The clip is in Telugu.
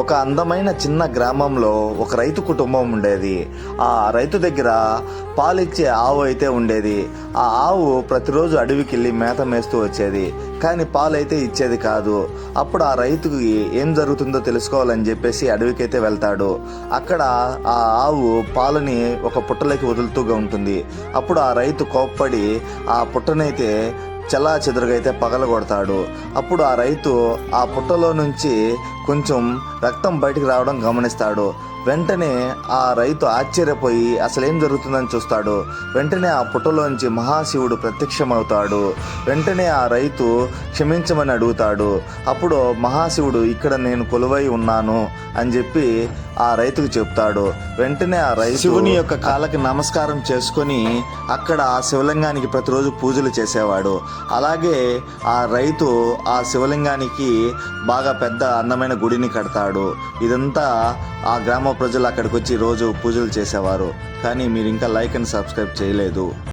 ఒక అందమైన చిన్న గ్రామంలో ఒక రైతు కుటుంబం ఉండేది. ఆ రైతు దగ్గర పాలిచ్చే ఆవు అయితే ఉండేది. ఆ ఆవు ప్రతిరోజు అడవికి వెళ్ళి మేత మేస్తూ వచ్చేది, కానీ పాలైతే ఇచ్చేది కాదు. అప్పుడు ఆ రైతుకి ఏం జరుగుతుందో తెలుసుకోవాలని చెప్పేసి అడవికైతే వెళ్తాడు. అక్కడ ఆ ఆవు పాలని ఒక పుట్టలోకి వదులుతూగా ఉంటుంది. అప్పుడు ఆ రైతు కోప్పడి ఆ పుట్టనైతే చెల్లా చెదురుగా అయితే పగలగొడతాడు. అప్పుడు ఆ రైతు ఆ పుట్టలో నుంచి కొంచెం రక్తం బయటికి రావడం గమనిస్తాడు. వెంటనే ఆ రైతు ఆశ్చర్యపోయి అసలు ఏం జరుగుతుందని చూస్తాడు. వెంటనే ఆ పుట్టలోంచి మహాశివుడు ప్రత్యక్షమవుతాడు. వెంటనే ఆ రైతు క్షమించమని అడుగుతాడు. అప్పుడు మహాశివుడు ఇక్కడ నేను కొలువై ఉన్నాను అని చెప్పి ఆ రైతుకు చెప్తాడు. వెంటనే ఆ రైతు శివుని యొక్క కాళ్ళకి నమస్కారం చేసుకొని అక్కడ ఆ శివలింగానికి ప్రతిరోజు పూజలు చేసేవాడు. అలాగే ఆ రైతు ఆ శివలింగానికి బాగా పెద్ద అందమైన గుడిని కడతాడు. ఇదంతా ఆ గ్రామ ప్రజలు అక్కడికి వచ్చి రోజు పూజలు చేసేవారు. కానీ మీరు ఇంకా లైక్ అండ్ సబ్స్క్రైబ్ చేయలేదు.